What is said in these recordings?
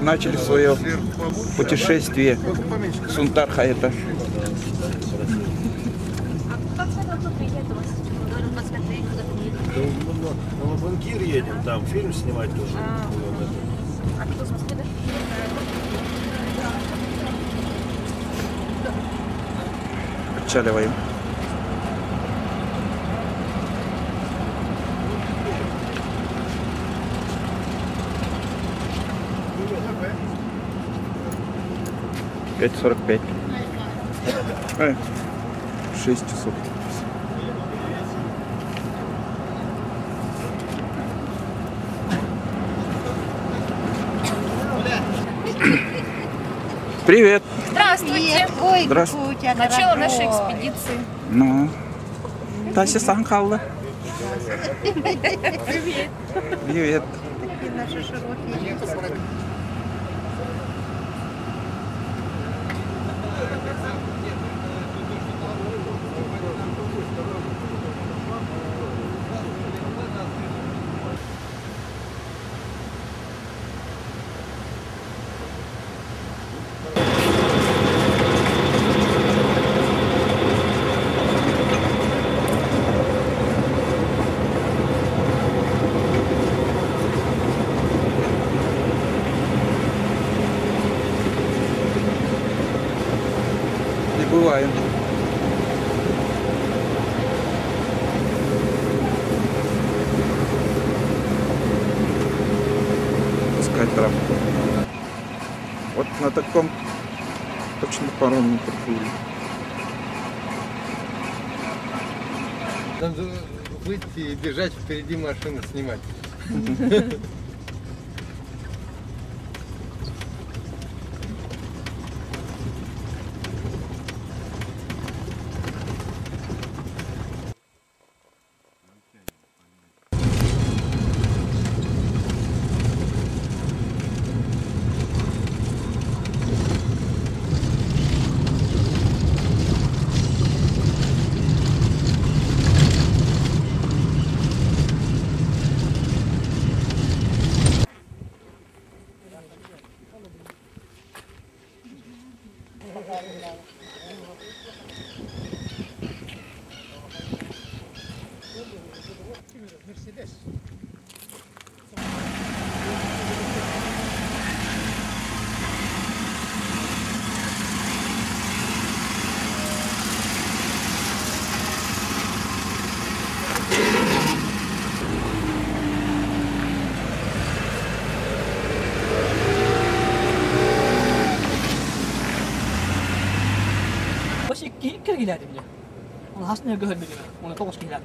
Начали свое путешествие Сунтарха это. На Лабангир едем, там фильм снимать тоже. А кто с Москвы, да? Отчаливаем. Пять 45. 6 часов. Привет. Здравствуйте. Ой, Здравствуйте. Начало нашей экспедиции. Ну, Тася Санхалла. Привет. Привет. Такие наши широкие лица. Бываем. Пускать травку. Вот на таком точно паромном проплыли. Надо выйти и бежать впереди машины снимать. Kira gila dia punya. Orang khasnya gehad dia. Orang tos gila.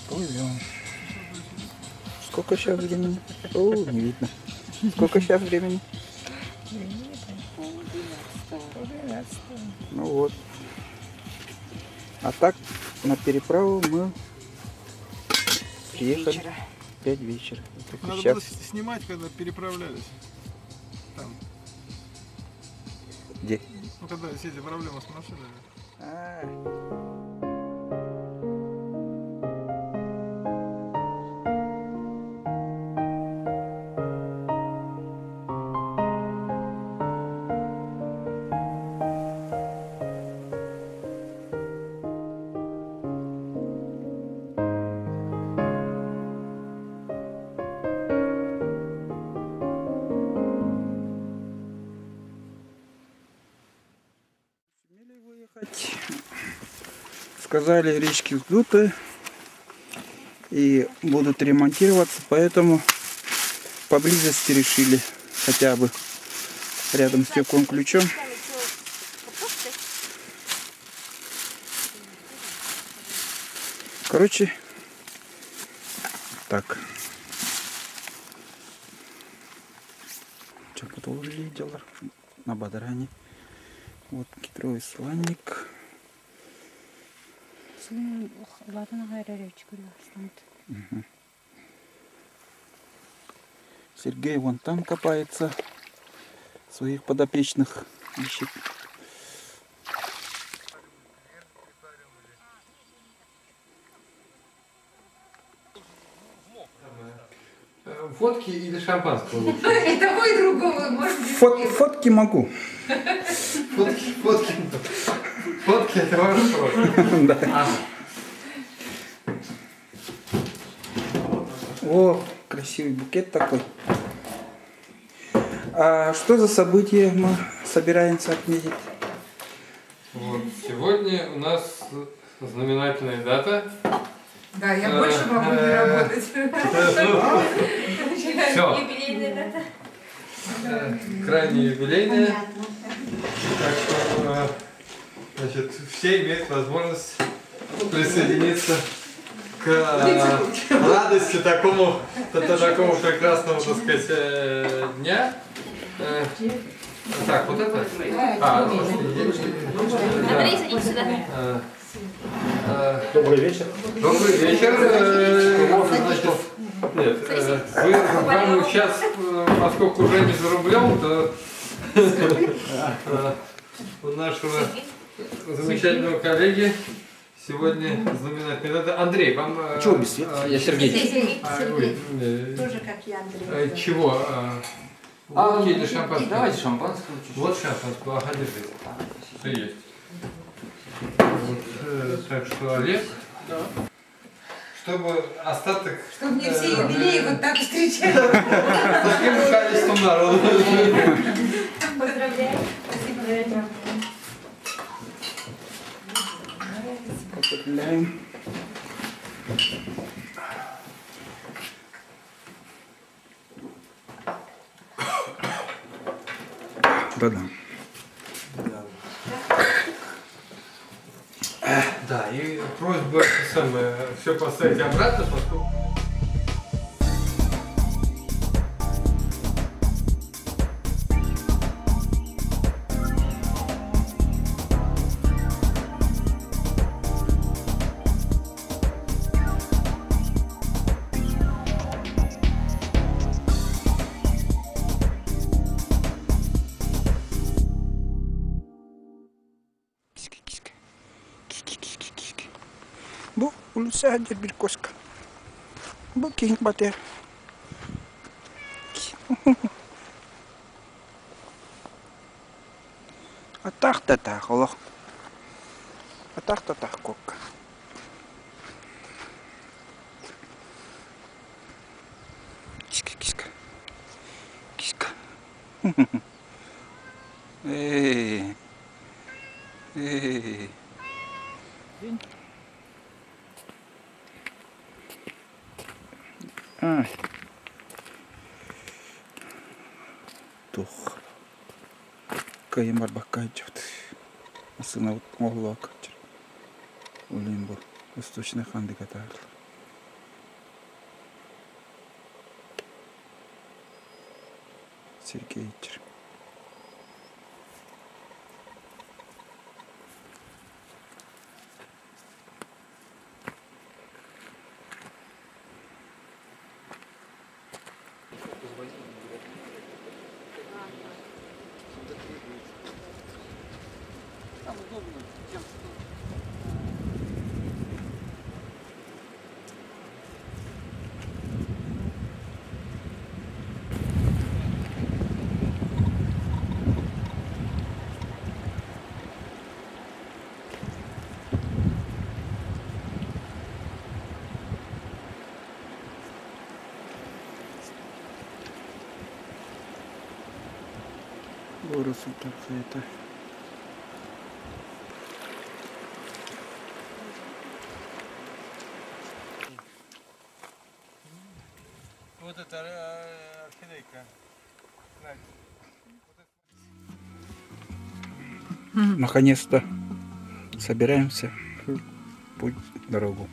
Плывем. Сколько сейчас времени? О, не видно. Сколько сейчас времени? Ну вот. А так на переправу мы приехали 5 вечера. Надо Сейчас. было снимать, когда переправлялись. Там. Где? Ну, когда все эти проблемы с машинами. Сказали, речки вздуты и будут ремонтироваться, поэтому поблизости решили хотя бы рядом с теплым ключом. Короче, так. Что подложили дело на бадране. Вот кедровый сланник. Сергей вон там копается, своих подопечных ищет. фотки или шампанского лучше? И того, и другого, может быть. Фотки могу. Фотки это вопрос. Да. О, красивый букет такой. А что за событие мы собираемся отметить? Вот. Сегодня у нас знаменательная дата. Да, я больше могу не работать. Все. Юбилейная дата. Крайне юбилейная. Так что, значит, все имеют возможность присоединиться к радости такому прекрасному, так сказать, дня. Так, вот это? Андрей, садись сюда. Добрый вечер. Добрый вечер. Значит, нет, вы вам сейчас, поскольку уже не за рублем, то у нашего замечательного коллеги сегодня знаменательная дата. Андрей, вам... Чего без света? Я Сергей. Сергей. Тоже как я, Андрей. Чего? Водки или шампанского? Давайте шампанского. Вот шампанского, ага, держи. Все есть. Вот, так что, Олег, чтобы остаток... Чтобы мне все юбилеи вот так встречали. С таким количеством народу. Поздравляю. Спасибо. Поздравляем. Да-да. Да, и просьба все поставить обратно, поскольку... Bu ulu saja bir koska. Bu king bater. Atah Allah. Atah kokka. Kiska. Эй. Тух. Каямар бакаджут. Асына оглакачыр. Улимбур. Восточный ханды катар. Сергейчер. Город Султан-Хайта. Вот это орхидейка. Наконец-то собираемся в путь в дорогу.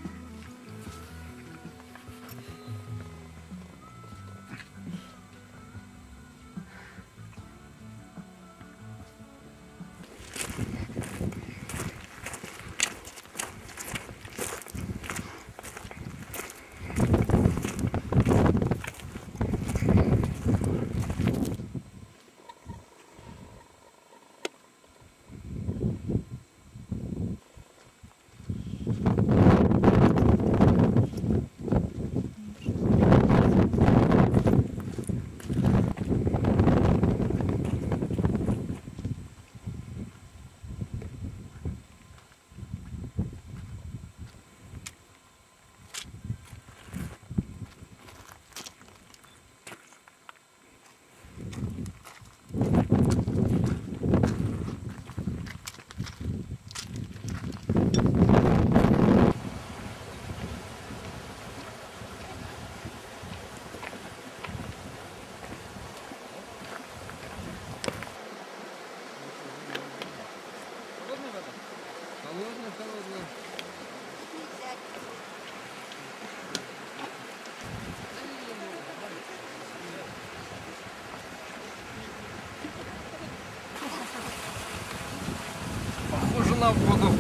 Похоже на воду.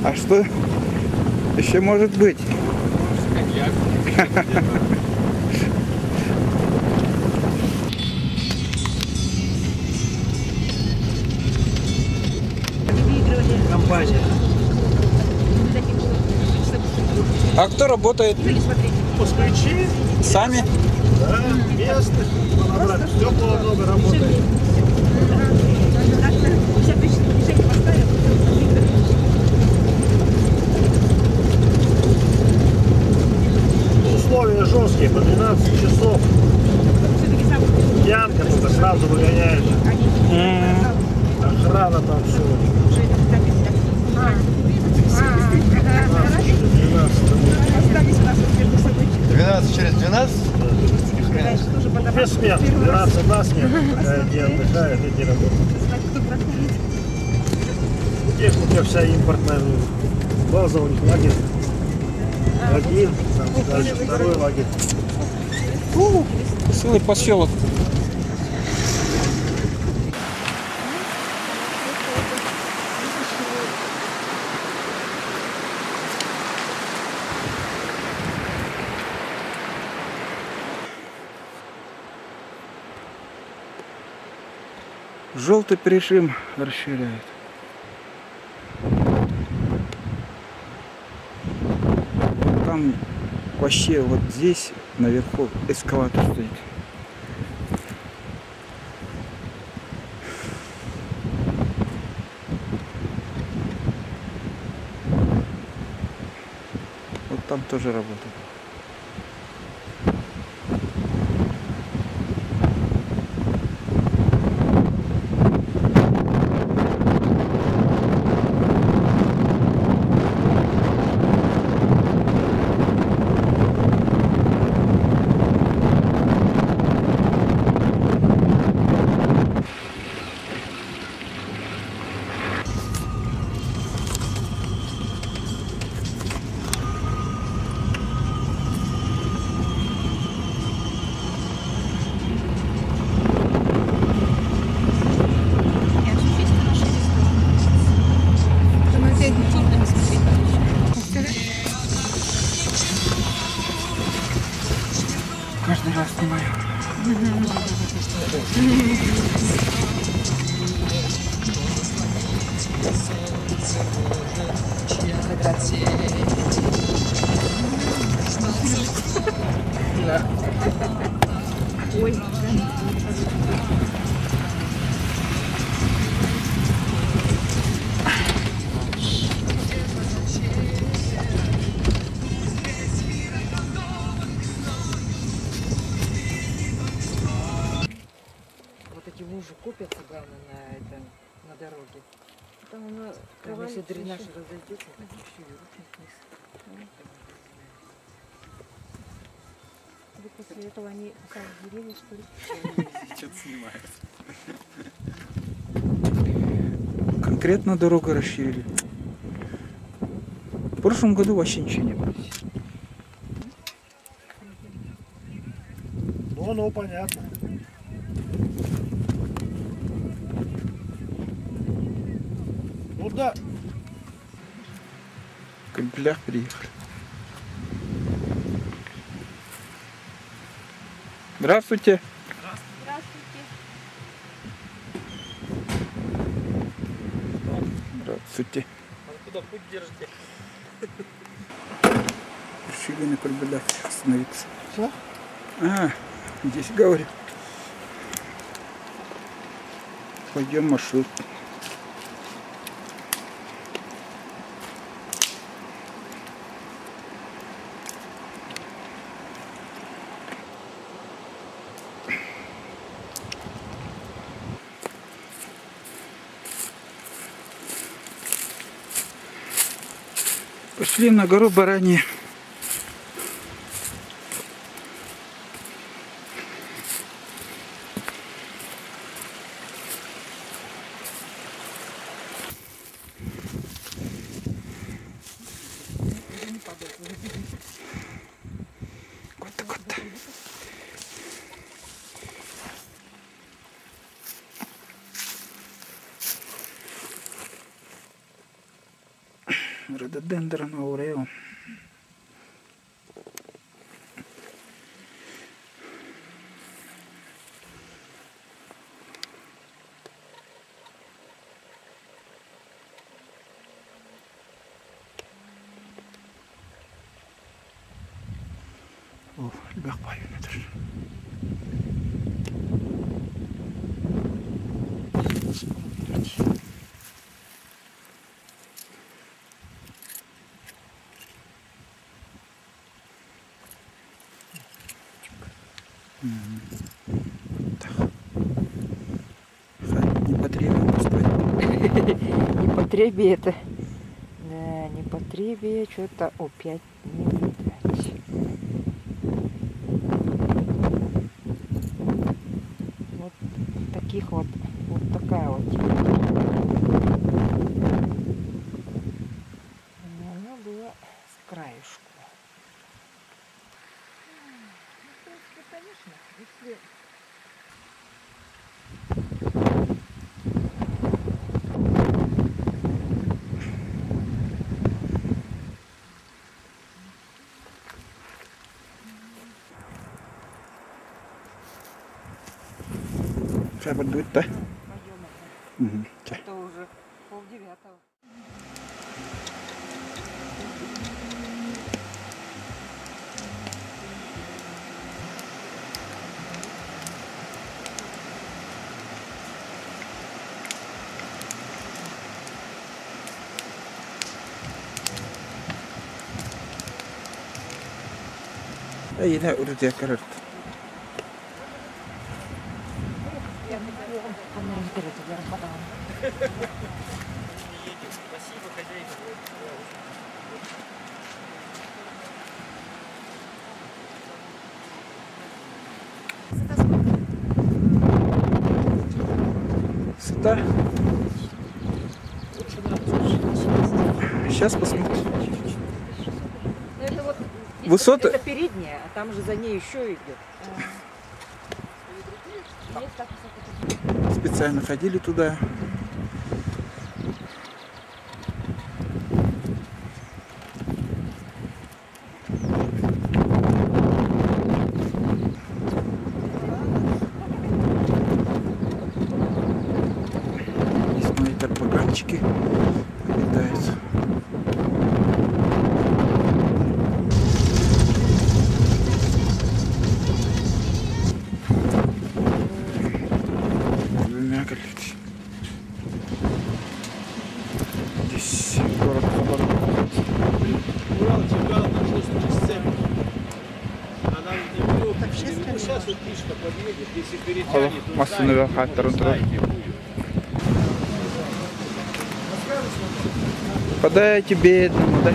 А что еще может быть? Коньяк. Компания. А кто работает? Москвичи, Сами? да, местных. Набрать теплого много работает. Условия жесткие, по 12 часов. Пьянка, только сразу выгоняешь. Охрана там все. 12 через 12? Без смен. 12 на смену. Пока одни отдыхают, эти работают. Техника вся импортная. База у них лагерь. Один, там дальше второй лагерь. Целый поселок. Желтый режим расширяет. Там вообще вот здесь наверху эскалатор стоит. Вот там тоже работает. Каждый раз снимаю. Вот эти лужи копятся, главное, на дороге. Там если дренаж разойдется, так еще и рухнет вниз. После этого они сами деревья, что ли? Что-то снимают. Конкретно дорогу расширили. В прошлом году вообще ничего не было. Ну, понятно. Ну да. В Кемпелях приехали. Здравствуйте. Здравствуйте. Куда путь держите? Решили на Кемпелях остановиться. Что? А, здесь говорю. Пойдем маршрут. Пошли на гору Баранье. Рододендрон ауреум. О, ребят, пойдем. Непотребие поставить. Непотребие это. Да, непотребие что-то опять не видать. Вот таких вот такая вот. Она была с краешку. Ну, в принципе, конечно, если... Шайба дует, да? Пойдем. Угу. Это уже 8:30. Ey, ne udah dia karat. Сюда. Сейчас посмотрим. Это вот Высота? Это передняя, а там же за ней еще идет. Специально ходили туда. Здесь мои тарпаганчики обитают. Здесь город Хабаровск. Масляный хаттер. Подайте бедному, да?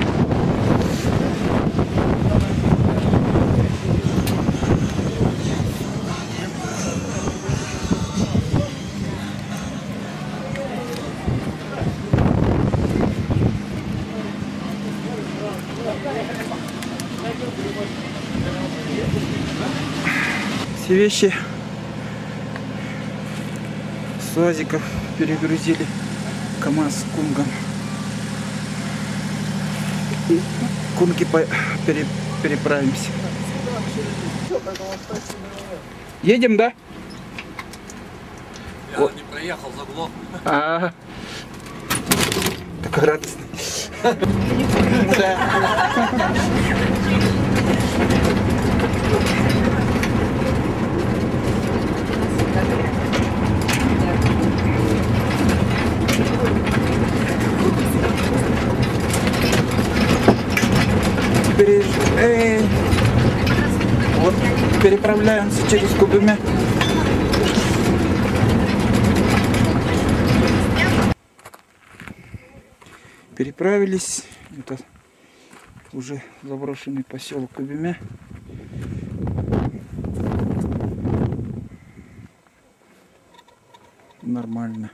Все вещи с УАЗиков перегрузили КамАЗ с Кунгом. И Кунги переправимся. Едем, да? Я не проехал, заглох. Такой радостный. Теперь вот переправляемся через Кубыме. Переправились. Это уже заброшенный поселок Кубыме. Нормально.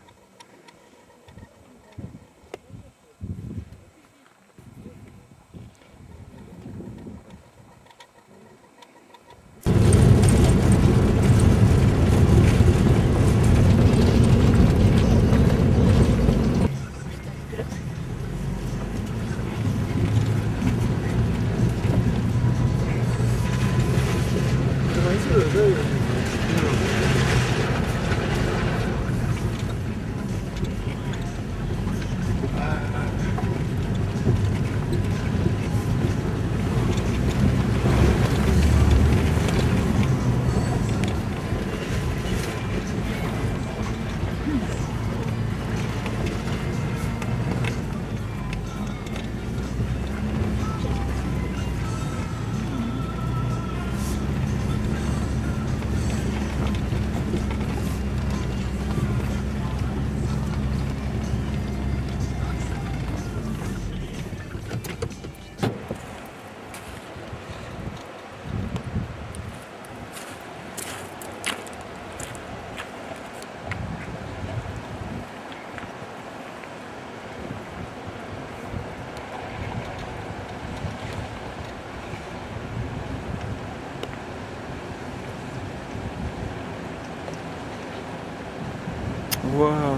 Вау.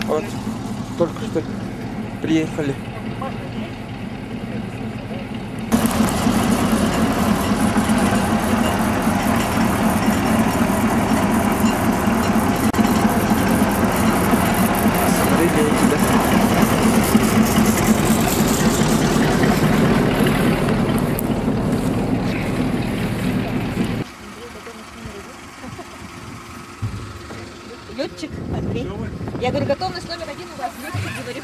Вот, только что приехали. Летчик Андрей. Я говорю, готовность номер 1 у вас. Летчик, говорю.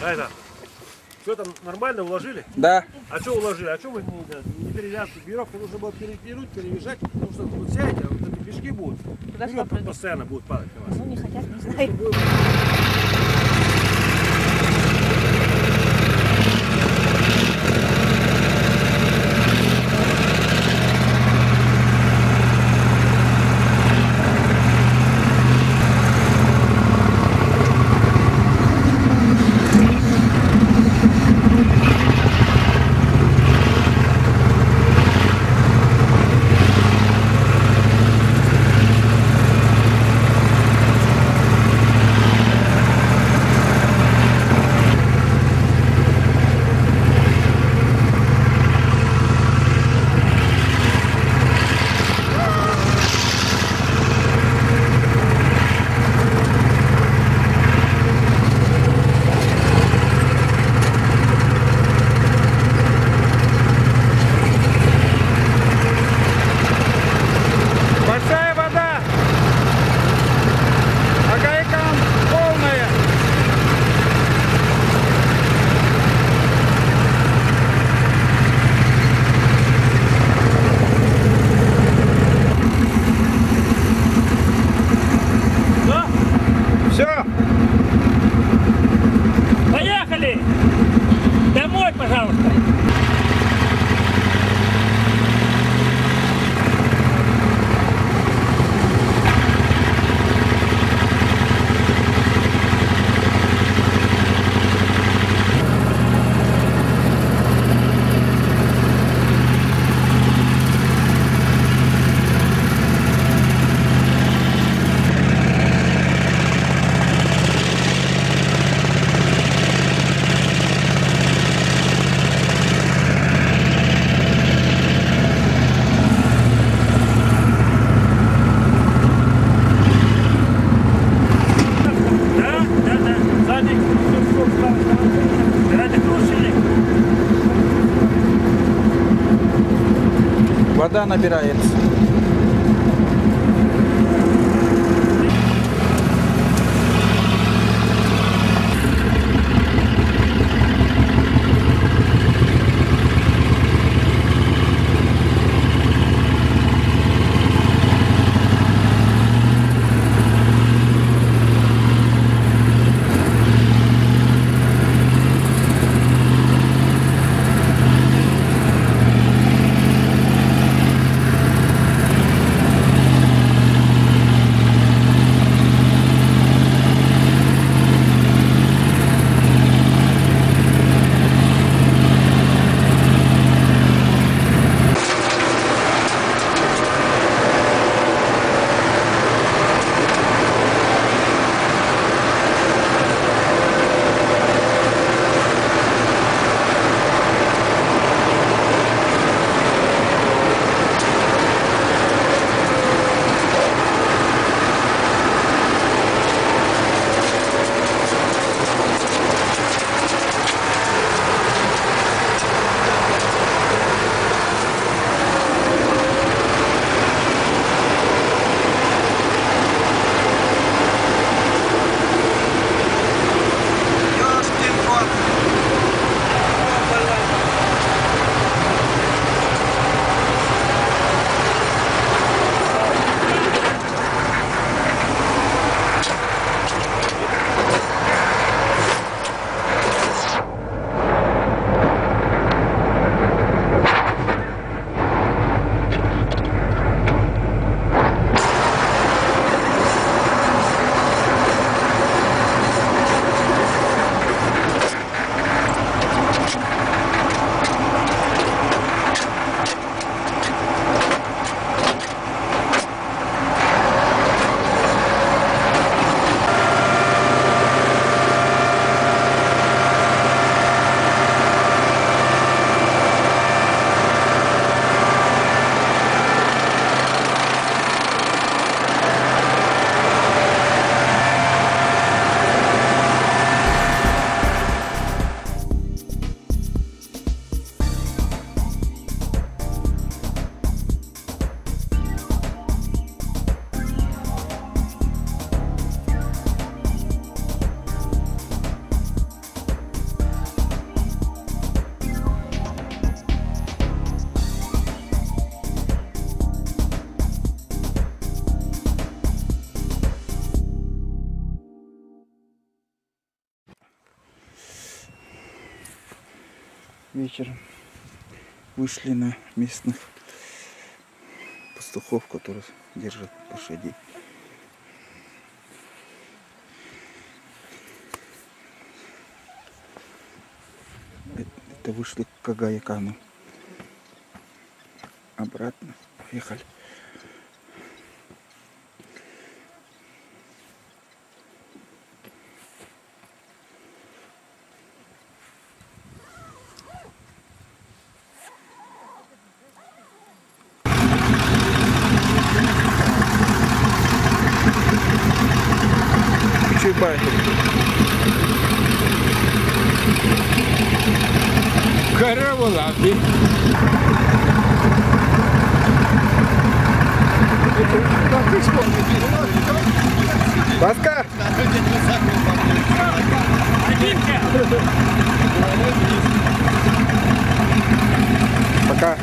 Это, все там нормально уложили? Да. А что уложили? А что вы не перевязку? Веревку нужно было перетянуть, перевязать, потому что вот сядете, а вот эти мешки будут. Вперед постоянно будут падать на вас. Ну, не хотят, не знаю. Большая вода. А гайка полная. Да? Все. Поехали! Домой, пожалуйста! Вода набирается. вечером вышли на местных пастухов, которые держат лошадей. Это вышли к Кагаякану. Обратно поехали. Чубай. Каравалаки. Ласка! Пока.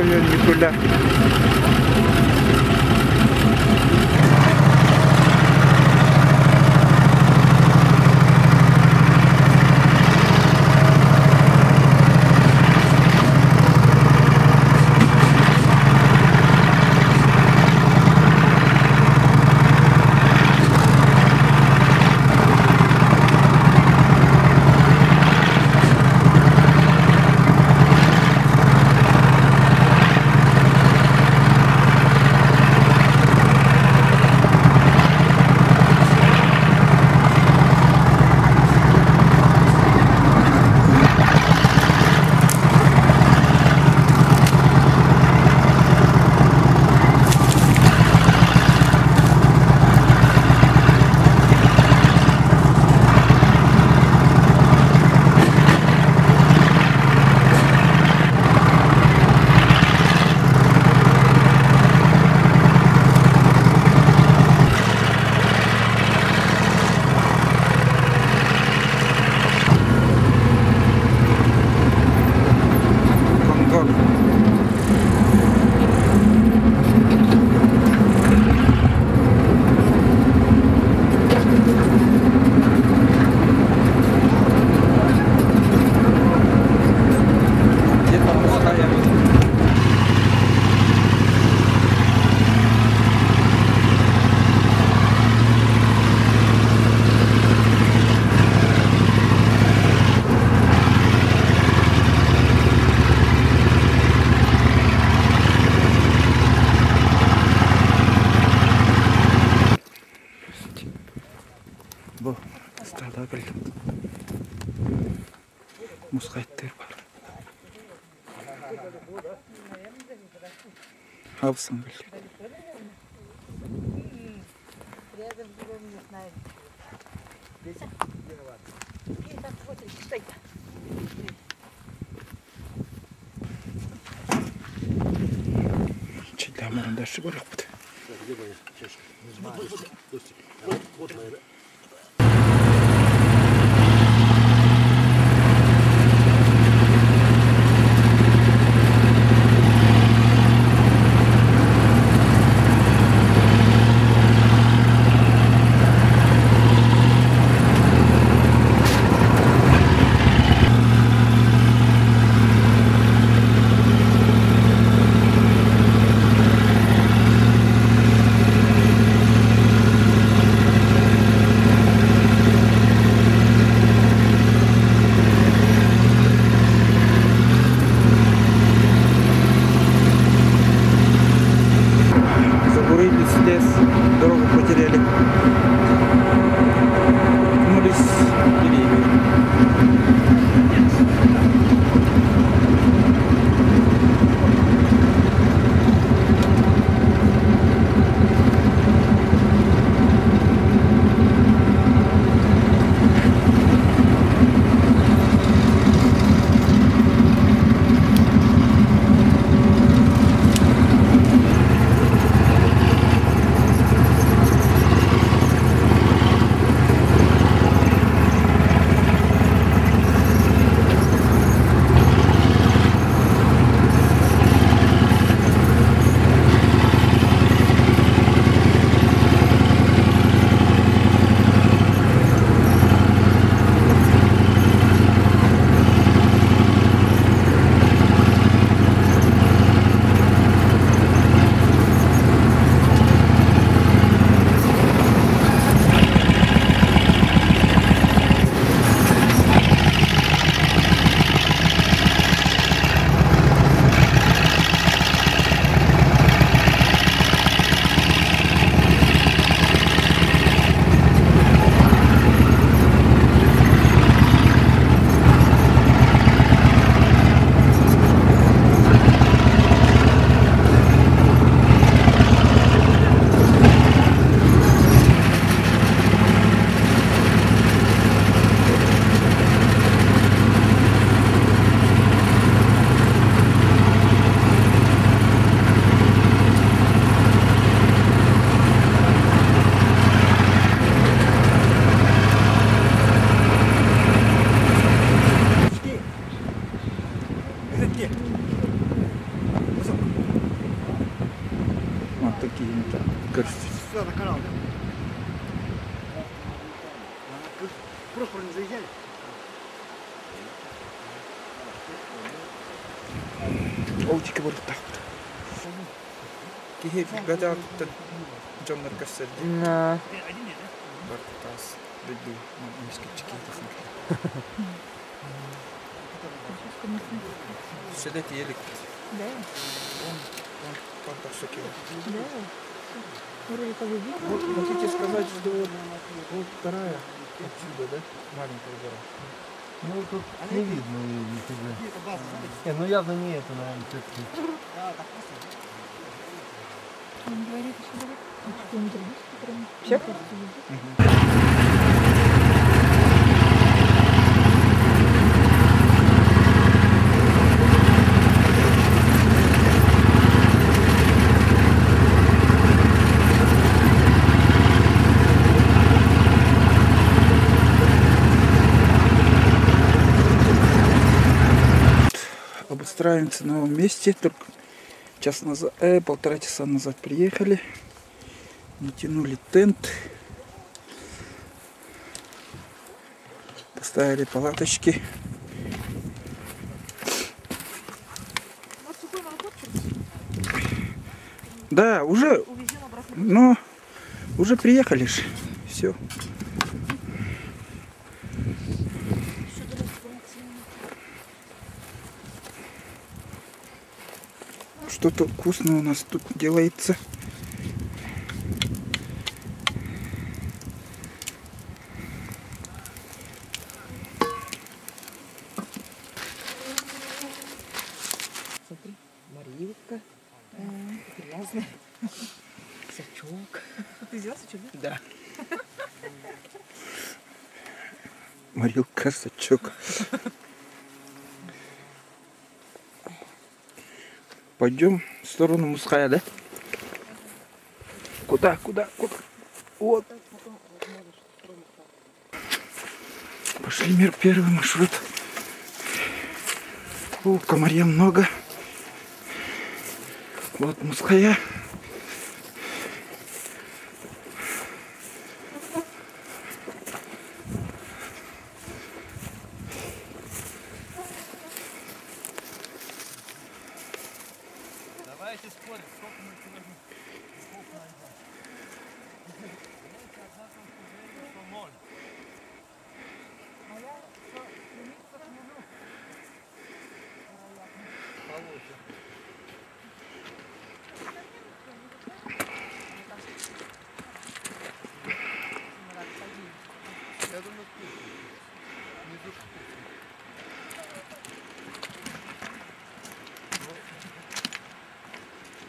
Никуда. Bu stada bir musqaytlar bor. Alsam bil. Чита маранда шы бар ак. прошлый не заезжали? Олтики вот так. Кихи гадал тут Джон Наркасер. На. Бартас. Люблю мискички это Сидите елик. Да. Он так все кило. Да. Вроде как бы видно. Вот хотите сказать, что вот вторая отсюда, да? Маленькая гора. Ну тут не видно нифига. Не, ну явно не это, наверное, все-таки. Он говорит, еще говорит. Что не трудись, Всё? Обустраиваемся на новом месте. Только час назад, полтора часа назад приехали. Натянули тент. Поставили палаточки. Да, уже. Но уже приехали же. Все. Что-то вкусное у нас тут делается. Смотри, Марилка. Грязная. Сачок. Ты взял сачок, Да. да? Марилка, сачок. Пойдем в сторону Мусхая, да? Куда? Вот. Пошли, мир, первый маршрут. О, комарья много. Вот Мусхая. Давайте спорим, сколько мы сегодня...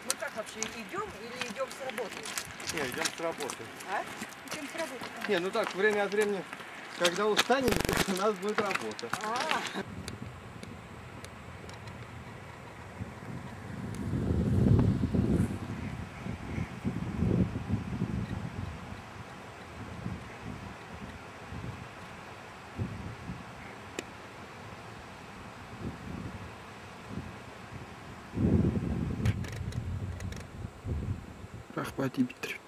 Мы как вообще идем или идем с работы? Не, идем с работы. А? Чем с работы? Не, ну так, время от времени, когда устанем, у нас будет работа. Рахпати битрет.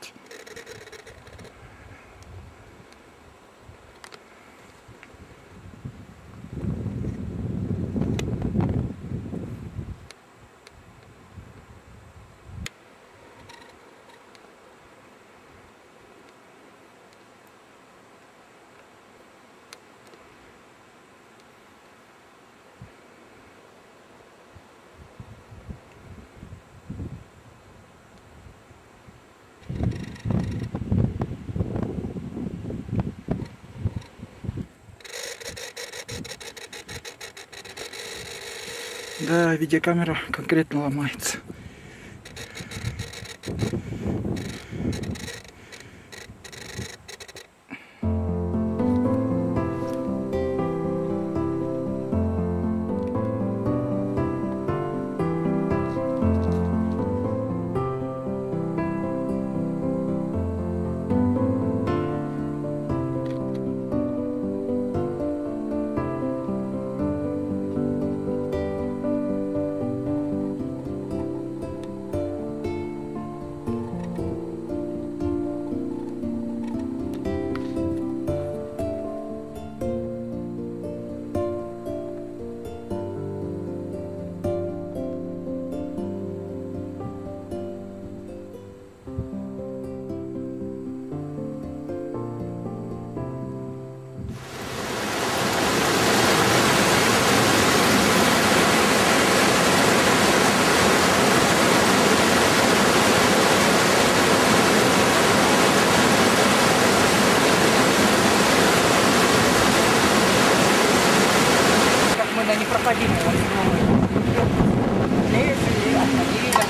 Да, видеокамера конкретно ломается.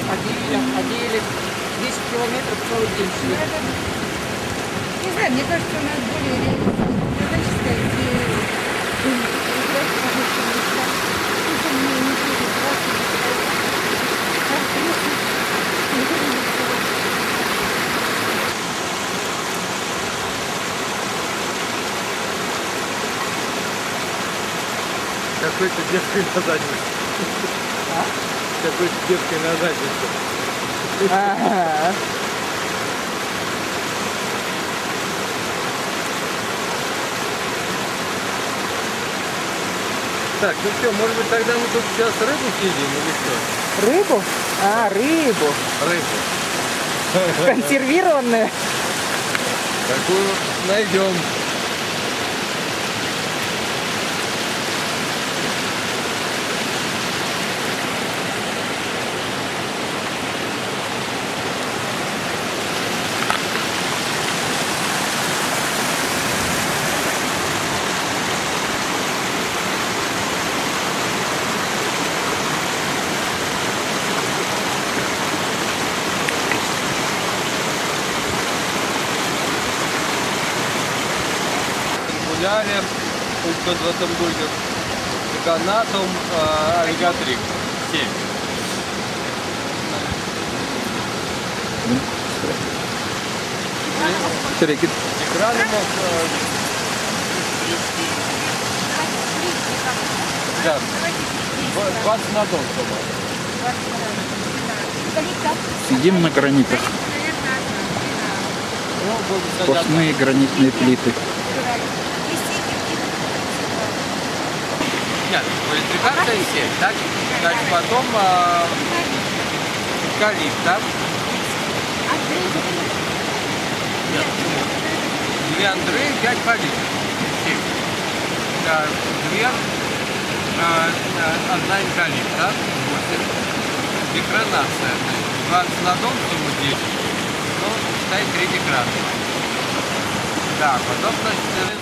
ходили, отходили. 10 километров целый день шли. Не знаю, мне кажется, у нас более реалистическая идея. Какой-то детской на заднице. А? Какой-то детской на заднице. Ага. Так, ну все, может быть тогда мы тут сейчас рыбу съедим или что? Рыбу? А, рыбу. Рыбу. Консервированную. Какую найдем. Гуляли тут в этом будет Ганатум аллигатрик 7. Сереги. Экранумов да, 20 на дом, Сидим на гранитах. Сплошные гранитные плиты. Нет, электрификация 7, так? Значит, потом калит, да? Нет. 2 Андрея, 5 калит. 7. Да, 2, 1 инкалит, да? 8. Декранация. 20 на дом, сумма 10. Ну, считай 3 декрана. Да, потом, значит,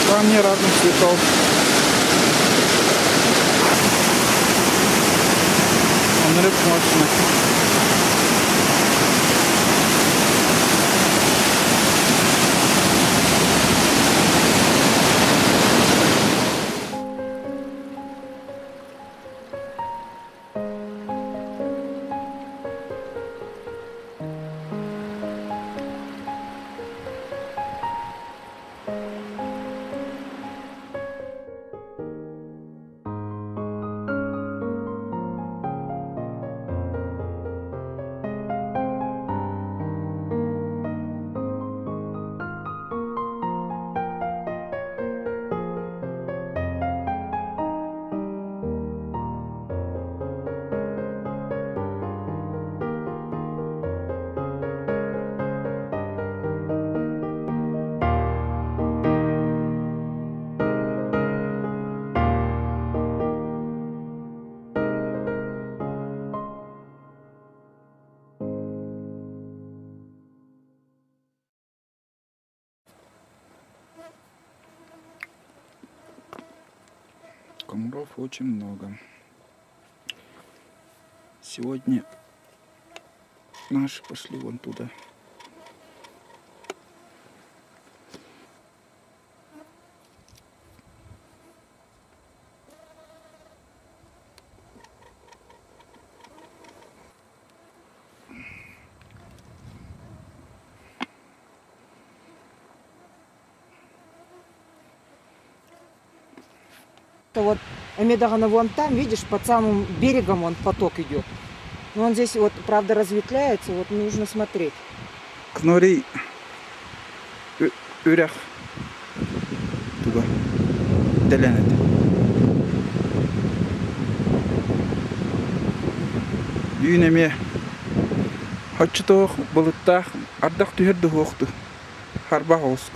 Камни разных цветов. Он рыб мощный. Комаров очень много. Сегодня наши пошли вон туда. что вот Амедагана вон там, видишь, под самым берегом он поток идет. Но он здесь вот, правда, разветвляется, вот нужно смотреть. Кнори үрях туга деленет. Дүйнеме хочтох болуттах ардах түһердү хоохту харба хооск.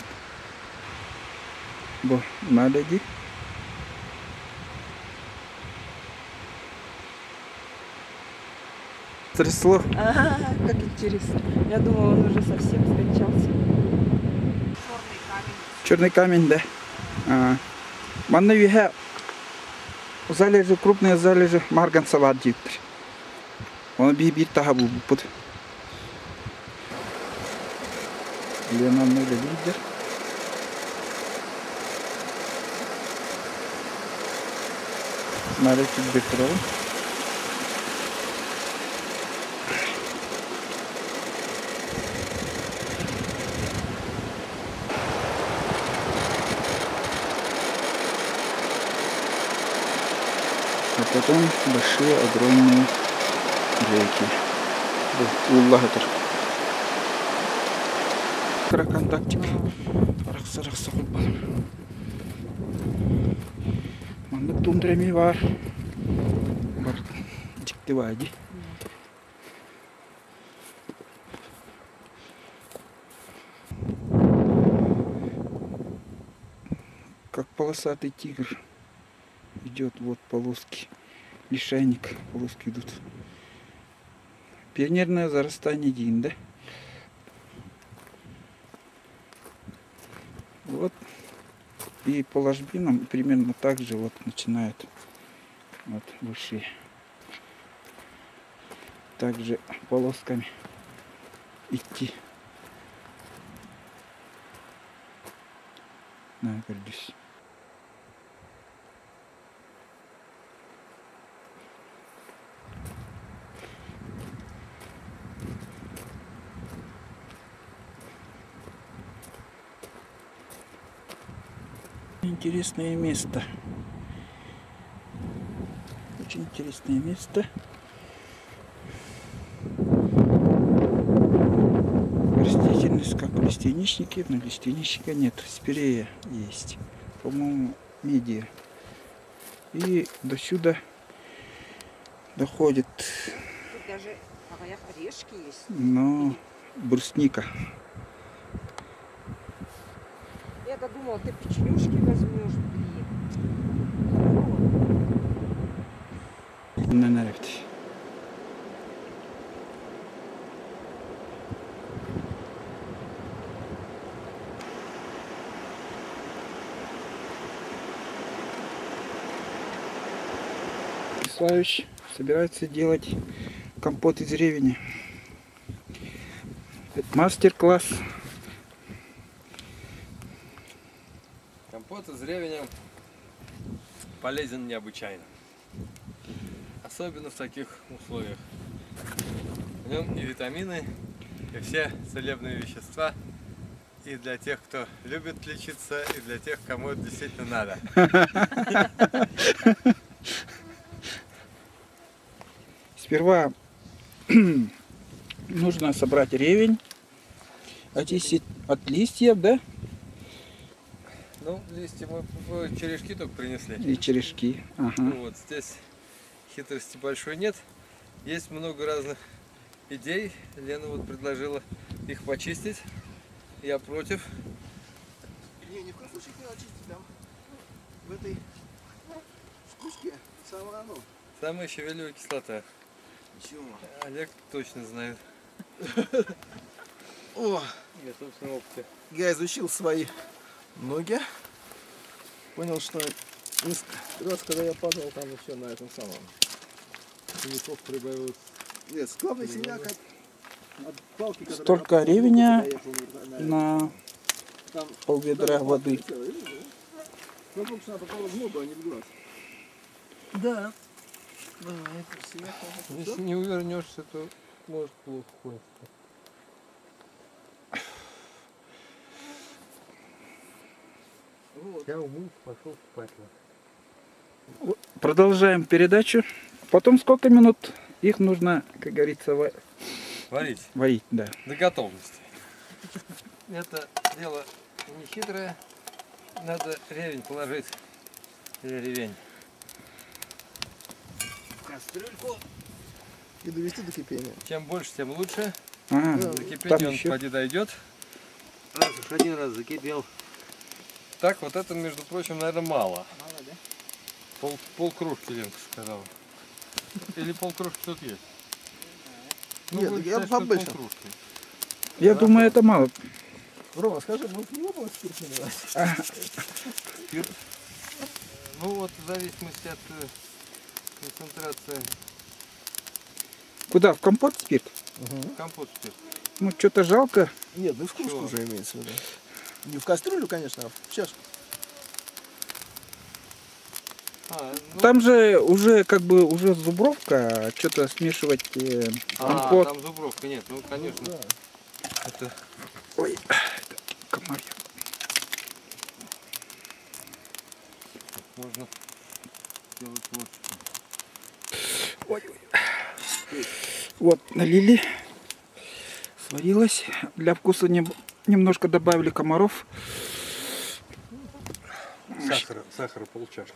Бо малеги трясло. Ага, как интересно. Я думала, он уже совсем скончался. Черный камень, да. Манна виха залежи, крупные залежи марганцеват диптр. Он бибит тахабу пут. Лена муля лидер. Смотрите, бетрол. А потом большие, огромные реки. Уллахатыр. Контактик. Рахса курбан. Мандык тундрами бар. Бар диктивади. Как полосатый тигр идет, вот полоски. Лишайник, полоски идут. Пионерное зарастание дин, да? Вот. И по ложбинам примерно так же вот начинает вот выше. Также полосками идти. На, гордюсь. Интересное место. Очень интересное место. Растительность как лиственничники, но лиственничника нет. Спирея есть. По-моему, медиа. И до сюда доходит. Тут даже орешки есть. Но брусника. Я-то думала, ты печенюшки возьмешь, блин. Не нравится. Славич собирается делать компот из ревени. Мастер-класс. Компот из ревеня полезен необычайно. Особенно в таких условиях. В нем и витамины, и все целебные вещества. И для тех, кто любит лечиться, и для тех, кому это действительно надо. Сперва нужно собрать ревень, очистить от листьев, да? Ну, листья мы черешки только принесли. И черешки. Ага. Ну, вот здесь хитрости большой нет. Есть много разных идей. Лена вот предложила их почистить. Я против. Не, ни в коем случае не надо чистить там. В этой штучке самое оно. Самая щавелевая кислота. Чего? Олег точно знает. О, Я, собственно, опыте. я изучил свои ноги. Понял, что раз, когда я падал, там еще на этом самом. Синяков прибавилось. Нет, главный синяк от палки, которая Столько ревеня на на там, полведра воды. Ну, потому что она попала в ногу, а не в глаз. Да. Давай, синяк. Если не увернешься, то может плохо кончиться. Вот. Я умылся, пошел спать. Продолжаем передачу. Потом сколько минут их нужно, как говорится, Варить варить, да. до готовности. Это дело не хитрое. Надо ревень положить. Или ревень. В кастрюльку. И довести до кипения. Чем больше, тем лучше. А, До там кипения он еще. поди дойдет. Раз уж один раз закипел. Так, вот это, между прочим, наверное, мало. Мало, да? Пол кружки, Ленка сказала. Или полкружки тут есть? Нет, будем я считать, что побольше. полкружки. Я думаю, это мало. Рома, скажи, может в него было спирт наливать? Спирт. Ну вот, в зависимости от концентрации. Куда? В компот спирт? Компот спирт. Ну, что-то жалко. Нет, ну в кружку Чего? уже имеется в виду. Не в кастрюлю, конечно, а в чашку. Ну, Там же уже как бы уже зубровка, что-то смешивать компот. там зубровка нет, ну конечно. Да. Это Ой, это комарья. можно сделать вот что. Ой, ой. Вот, налили. Сварилась. Для вкуса немножко добавили комаров. Сахара полчашки.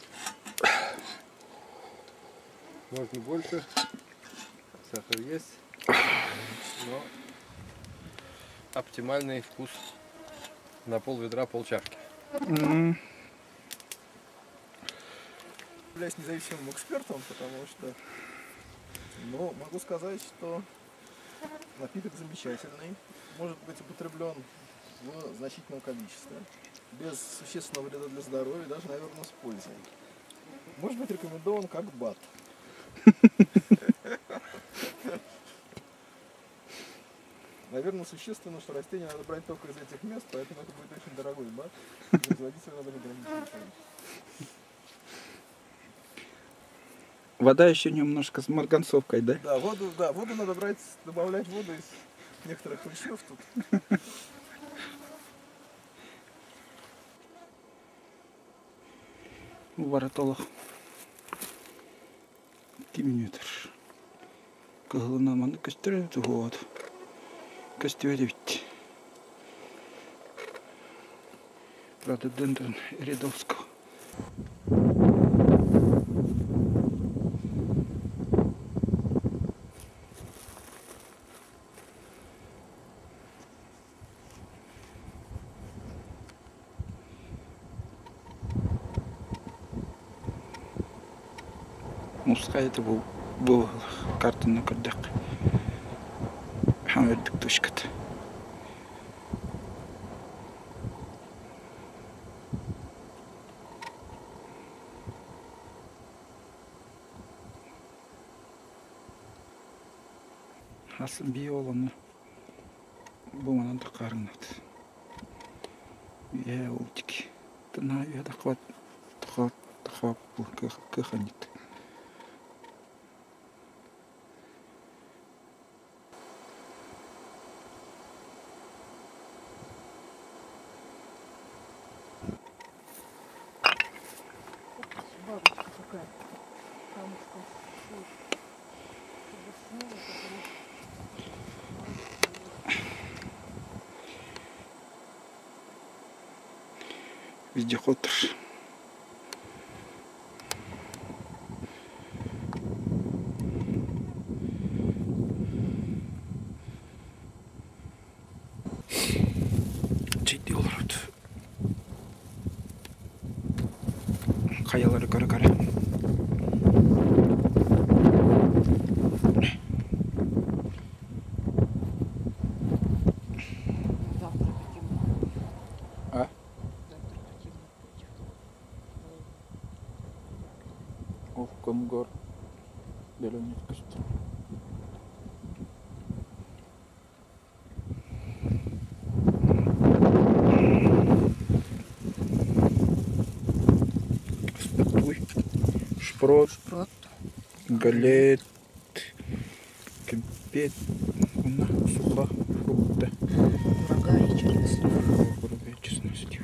Можно больше. Сахар есть. Но оптимальный вкус на пол-ведра полчашки. Являюсь независимым экспертом, потому что, но могу сказать, что напиток замечательный, может быть употреблен в значительном количестве, без существенного вреда для здоровья, даже, наверное, с пользой. Может быть рекомендован как БАД. Наверное, существенно, что растение надо брать только из этих мест, поэтому это будет очень дорогой БАД. Производителю надо ограничить. Вода еще немножко с марганцовкой, да? Да, воду надо брать, добавлять воду из некоторых хрущев тут. В воротолах. Кимметр. Кагланаманы костюрит год. Костюрит. Правда, дендрон рядовского. Мускай это был карта на кардак. Хамердик тушкат. Аслын биоланы буманы да қарыңнат. Я ултики. Тына я дақват бұл көханит. Бабочка такая. Камушка. Вездеход. $10. Kayaları kara kara. Завтра хотим. А? Завтра хотим пойти. Овконгор. Беленит костюм. Шпрот, галет, кипет, суха, фрукта. Дорогая и чудесная. Дорогая честность.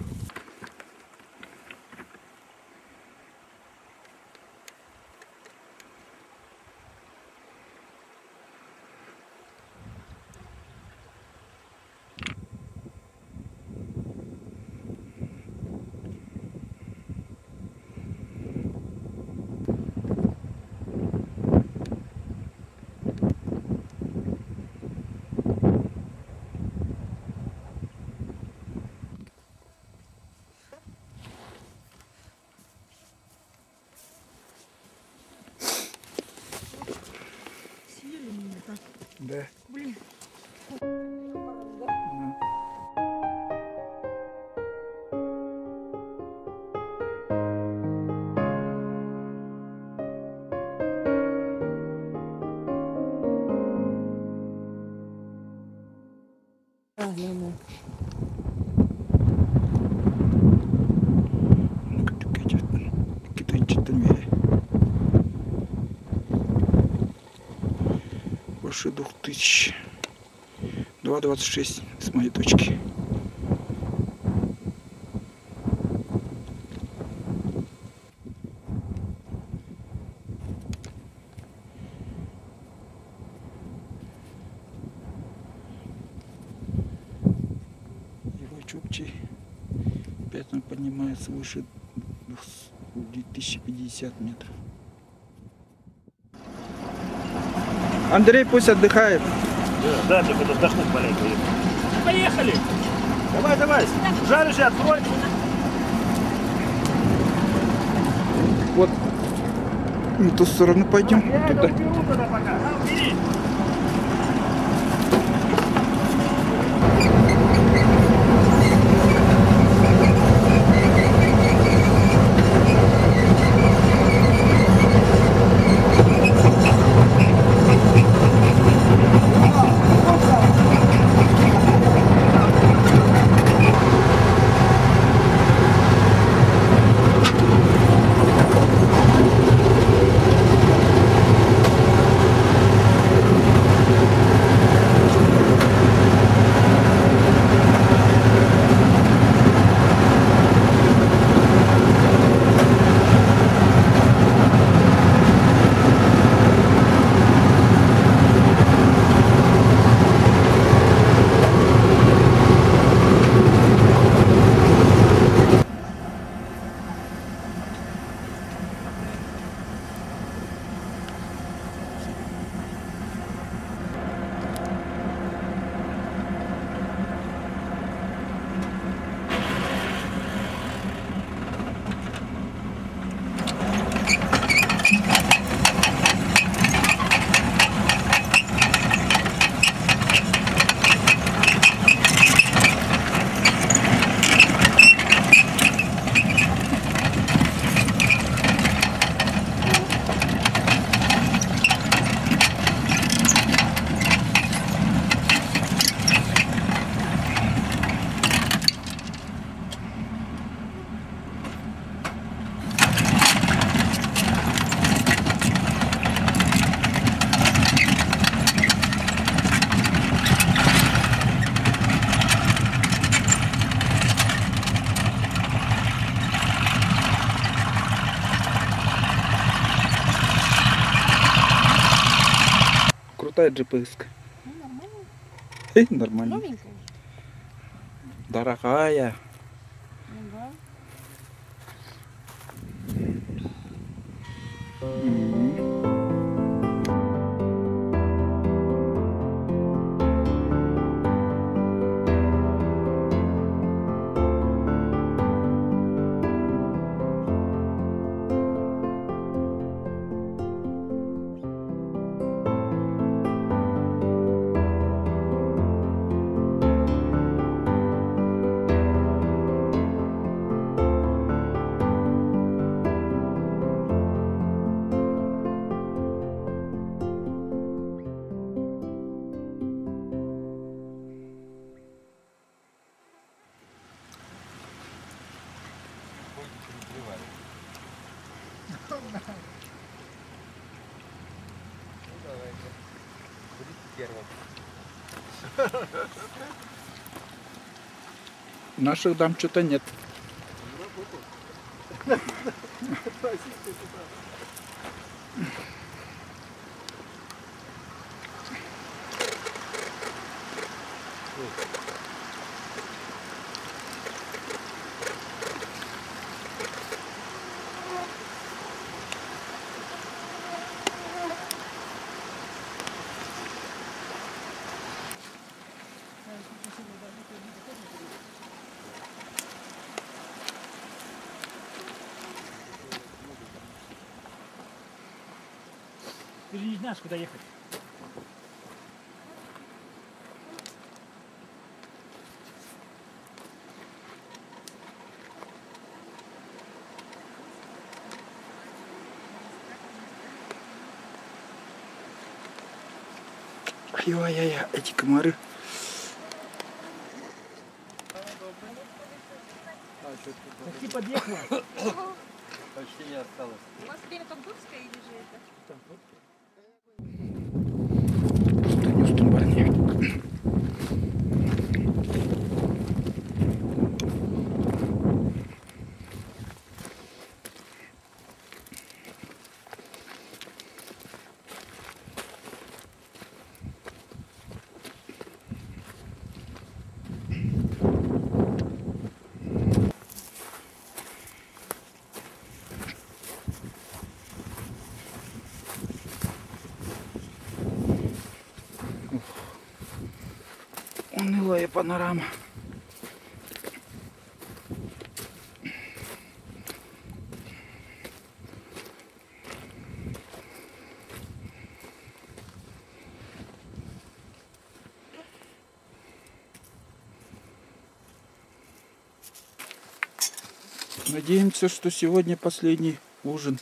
Больше 2000. 2,26 с моей точки. Его Чукчи пятна поднимается выше 2050 метров. Андрей пусть отдыхает. Да, только отдохнуть маленько. Поехали! Давай, давай, жаришь и открой. Вот на ту сторону пойдем. Туда. Уберу туда пока. Убери. Крутая GPS-ка. Нормально. Нормально. Новенькая. Дорогая. Ага. Наших дам что-то нет. Ты же не знаешь, куда ехать. Ай-яй-яй, эти комары. знаю, что это. Почти подъехала. Почти не осталось. У вас время Томдурская или же это? Юстон Барни. Унылая панорама. Надеемся, что сегодня последний ужин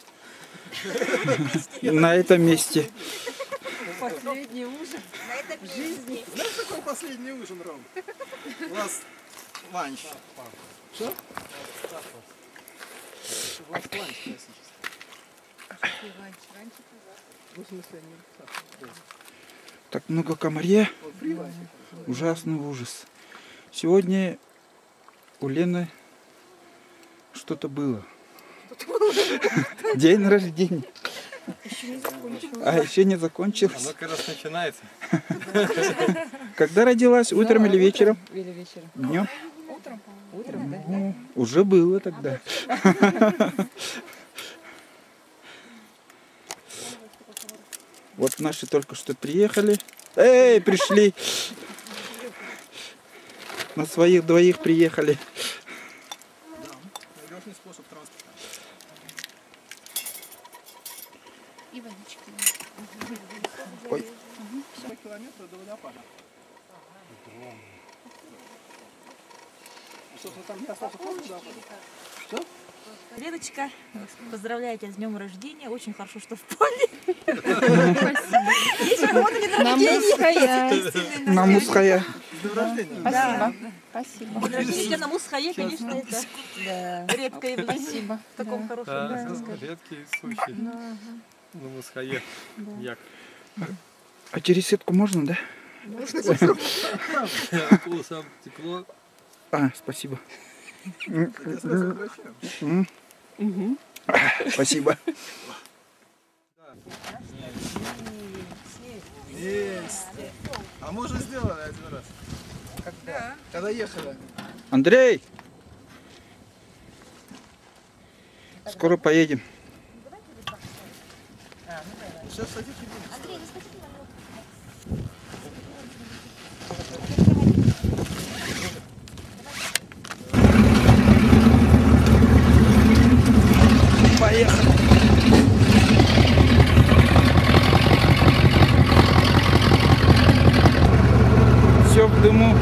на этом месте. Последний ужин. В жизни. Знаешь, какой последний ужин, Ром? У нас ланч. Что? У вас ланч классический. Ну, в смысле, они... Так много комарья. Вот при ланче. Ужасный ужас. Сегодня у Лены что-то было. День рождения. А еще не закончилось. Оно как раз начинается. Когда родилась? Утром или вечером? Или вечером. Днем? Утром, да? Ну, уже было тогда. Вот наши только что приехали. Эй, пришли! На своих двоих приехали. Надежный способ транспорта. И водичка. Ой. 100 километров до водопада. Собственно, там не остался просто водопада. Леночка, поздравляю тебя с днем рождения. Очень хорошо, что в поле. На Мусхая. С днем рождения. Да. Спасибо. День рождения на Мусхае, конечно, это редкое явление. В таком хорошем Да, месте. редкий случай. На Мусхае. Як. А через сетку можно, да? Сам тепло. А, спасибо. Я сразу возвращаю. Спасибо. Есть. А мы уже сделали один раз. Когда? Когда ехали. Андрей! Скоро поедем. Сейчас садитесь. Поехали. Все в дыму.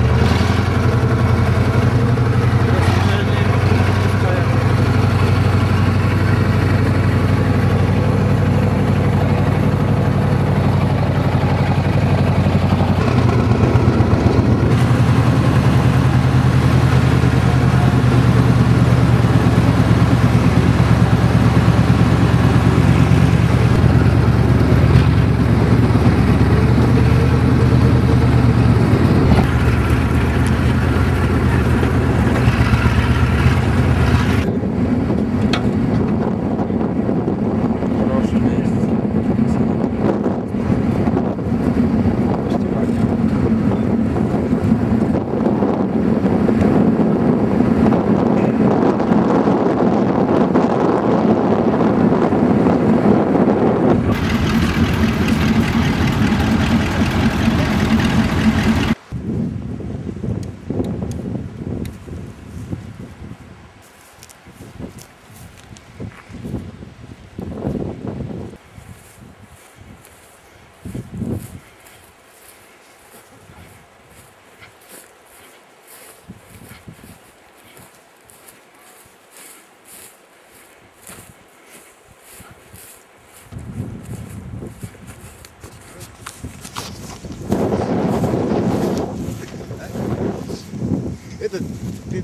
Это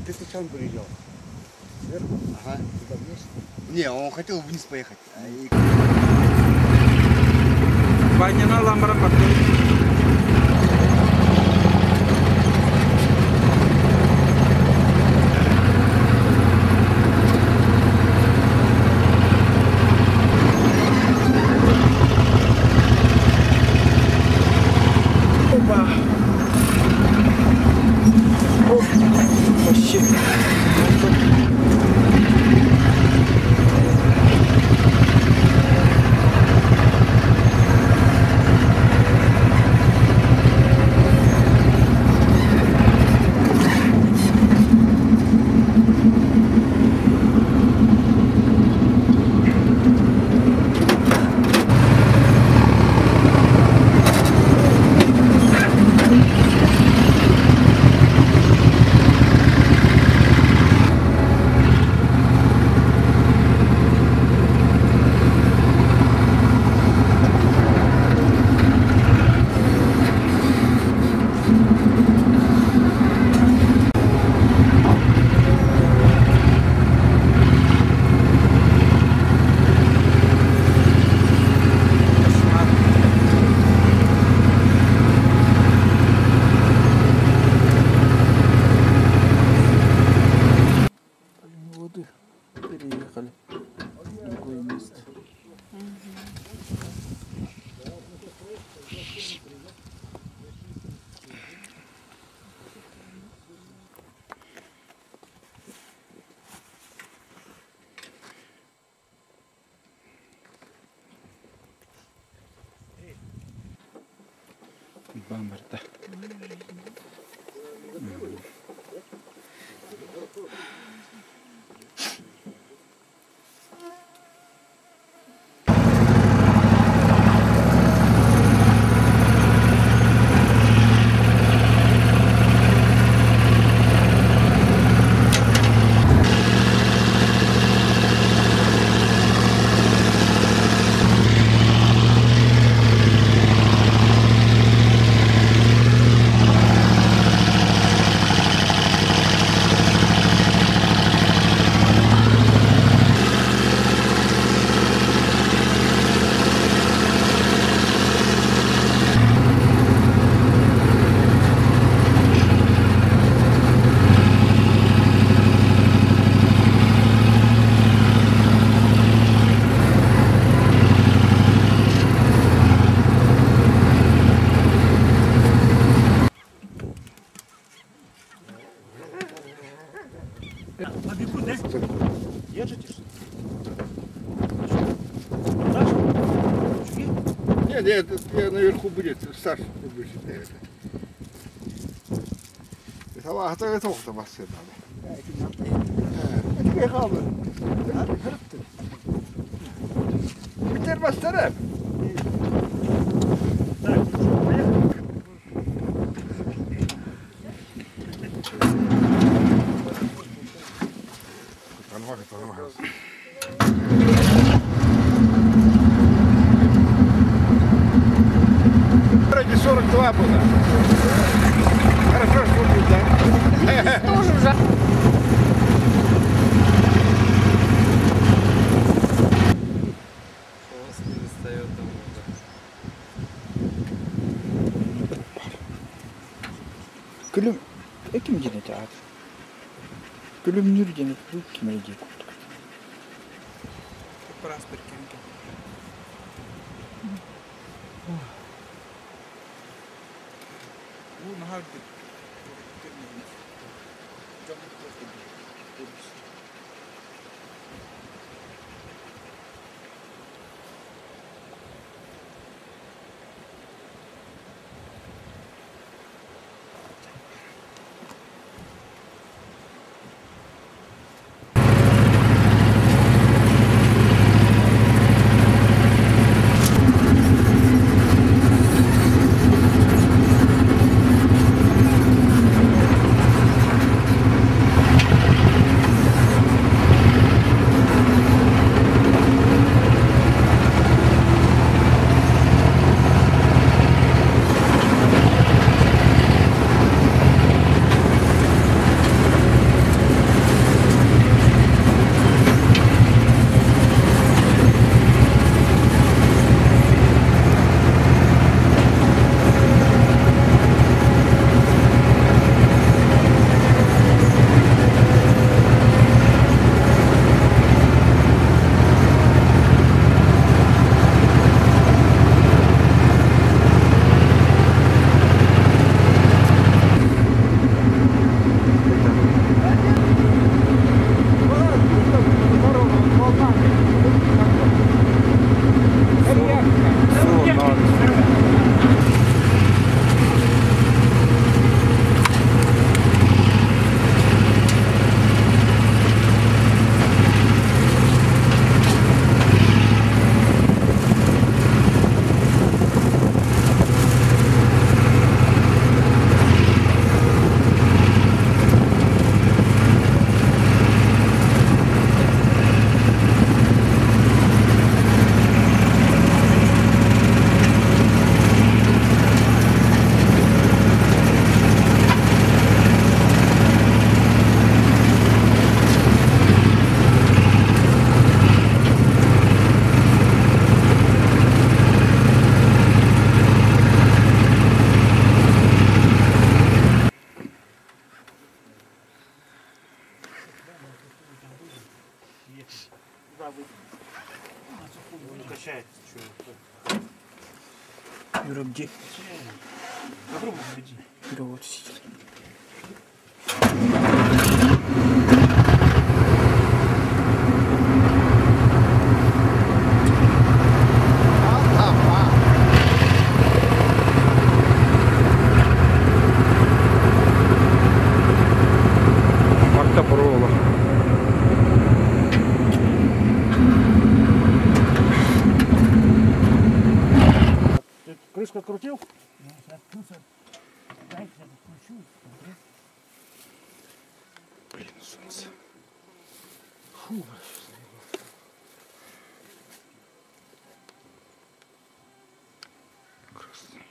ты случайно приезжал? наверх? Ага. Туда вниз? Не, он хотел вниз поехать. Banyak lamaran pakai. Переехали в другое место. Бамбарда. Держитесь? Нет, нет, я наверху будет, Саша, будет это. Sabah hata ve tavukta bahsediyorlar. Belki kaldı. Bitirmezler hep. Tanımak. Ради 42 было. Хорошо, что будет, да? Тоже уже. Вас перестает там уже. Gülüm, kim cennet abi? Gülüm nür cennet, kim cennet? Prosper kimke. Bu nahar bir. туда выйдет. Он качается. Юра, где? Попробуй сиди. Юра, вот сидит. Мартопрола. Ты крышку открутил? Блин, солнце. Фу. Красный.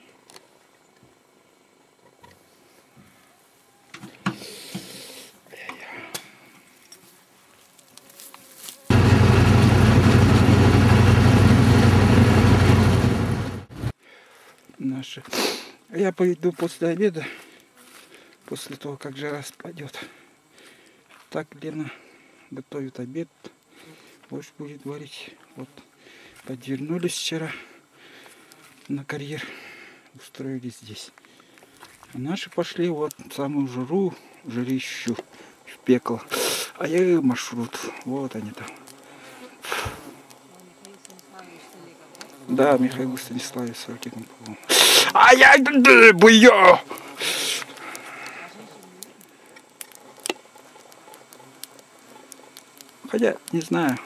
Наши. Я пойду после обеда, после того, как жара спадет. Так Лена готовит обед, борщ будет варить. Вот подвернулись вчера на карьер, устроились здесь. А наши пошли вот в самую жару, жарищу, в пекло. А я маршрут, вот они там. Да, Михаил Станиславович с ракетным полом. А я бью! Хотя, не знаю.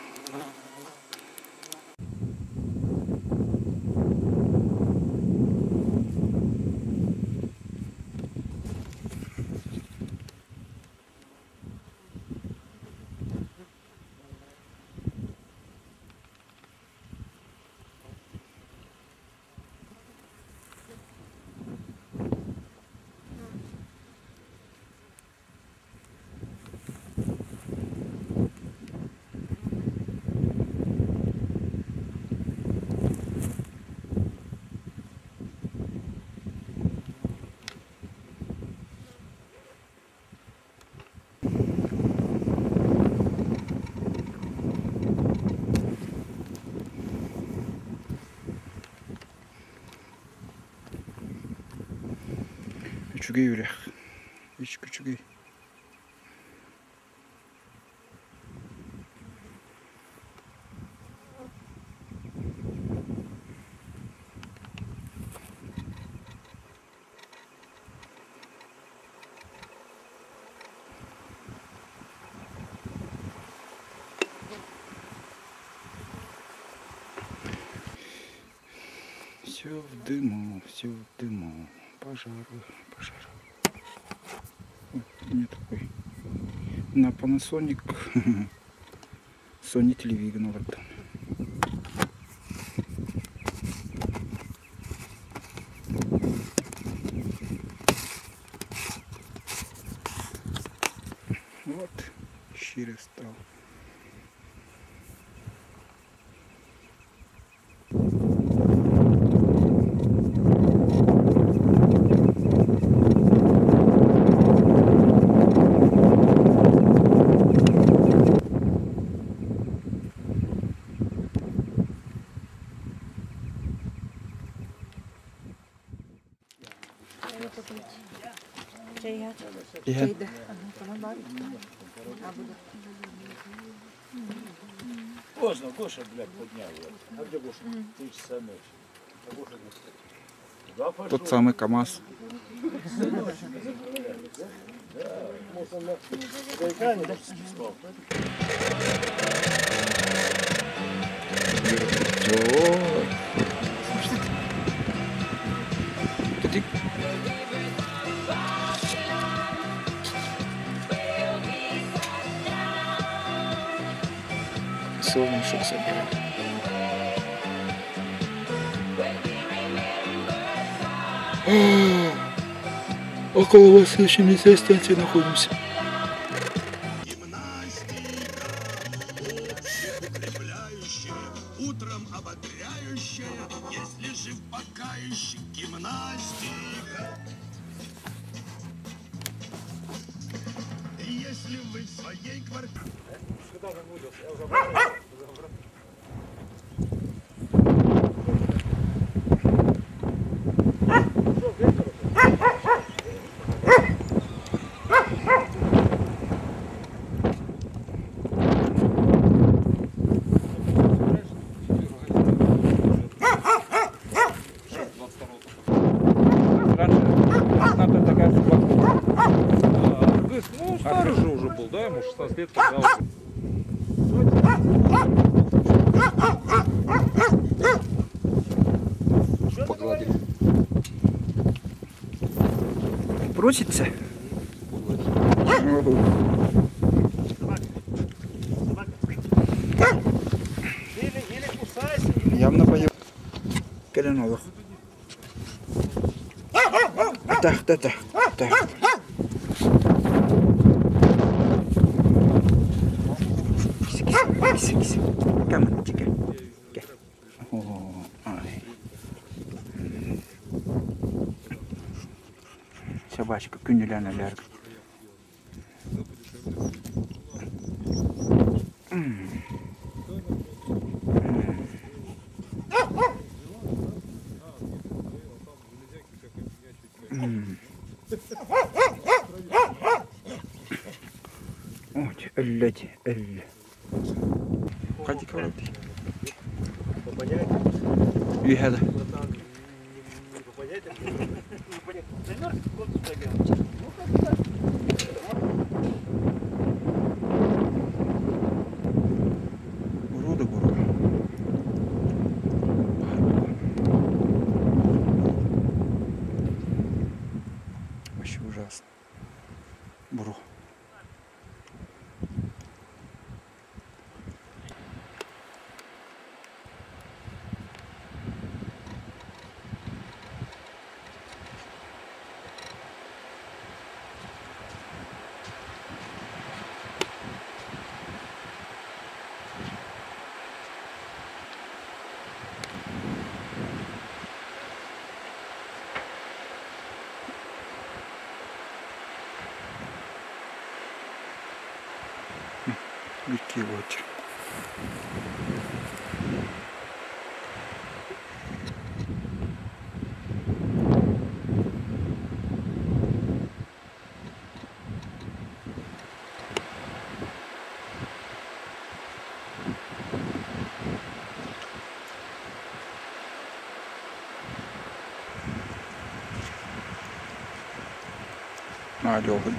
Küçük yürek. Hiç küçük. Все в дыму, все в дыму. Пожары, пожары. Вот у меня такой на Panasonic Sony телевизор. Вот щире стал. Чай, да. Поздно, Гоша, блядь, поднял. А где Гоша? 3 часа ночи. А Гоша, куда пошел? Тот самый КамАЗ. Да, может он на экране, да, спал. Солнышек собирает. Около 80 станций находимся. Утром ободряющая, если жив пока еще гимнастика. Если вы своей квартире. Надо такая собака. Ну, старый же уже был, да? Ему 16 лет тогда уже. Погладили. Просится? Явно поел. Коренолов. Так. Киси. Камон, тика. Собачка, кюнеляна лярка. Ой, эллети. Kaç kavram değil. Üyede. Burada. Вообще ужасно. Буру. Какие вот. Лёха.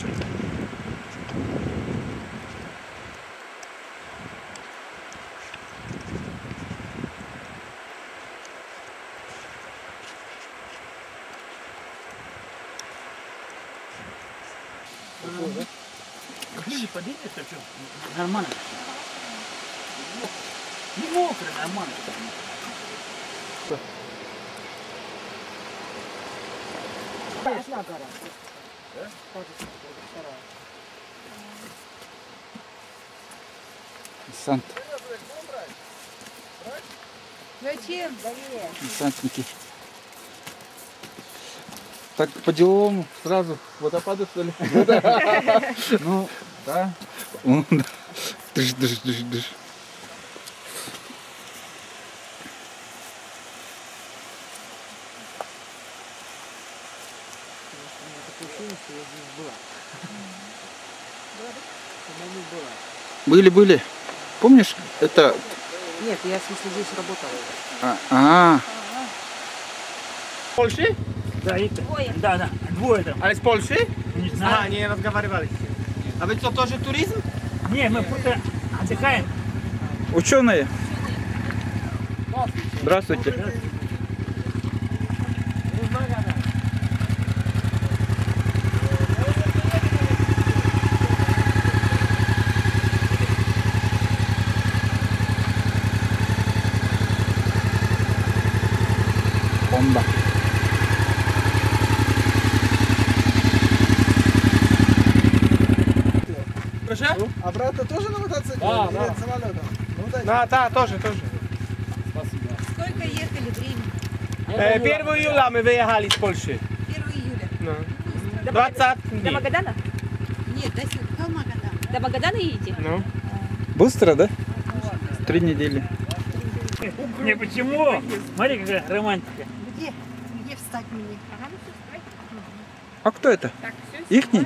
Люди поднимется, что нормально. Не мокрый, нормально. Десант. Зачем? Десантники. Так по-деловому сразу водопады, что ли? Ну, да. Дыш. Были. Помнишь, это... Нет, я в смысле здесь работала. Польши? Да, это. Да, двое там. А из Польши? Не знаю. не разговаривали. А вы что, тоже туризм? Не, мы просто отдыхаем. Ученые. Здравствуйте. Бомба. А брат-то тоже на мотоцикле? Да. Самолетом? Да, тоже. Сколько ехали времени? 1 июля мы выехали из Польши. 1 июля. 20 До дней. Магадана? Нет, до сюда. До Магадана. До Магадана едете? Ну. Быстро, да? 3 недели. Не почему? Смотри, какая романтика. Где встать мне? Ага, ну все, давай. А кто это? Так, все. Ихний?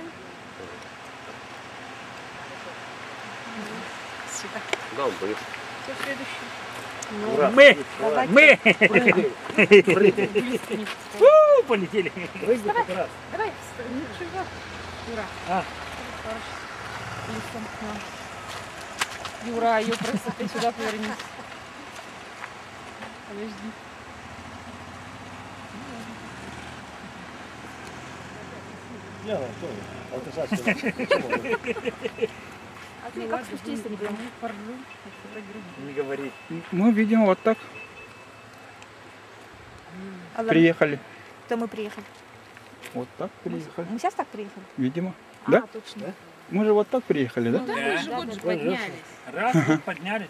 Сюда. Да, он поехал. Все, следующий. Ура. Мы! У, полетели. Прыгай как раз. Давай, ничего. Юра. А. Листом к нам. Юра, ее просто ты сюда повернись. Подожди. Я А ты как спуститься не прям? Не говори. Мы видим вот так. Приехали. Кто мы приехали? Вот так приехали. Мы сейчас так приехали? Видимо. Да? Точно. Мы же вот так приехали, да? Да, мы же вот же поднялись. Раз, вот поднялись.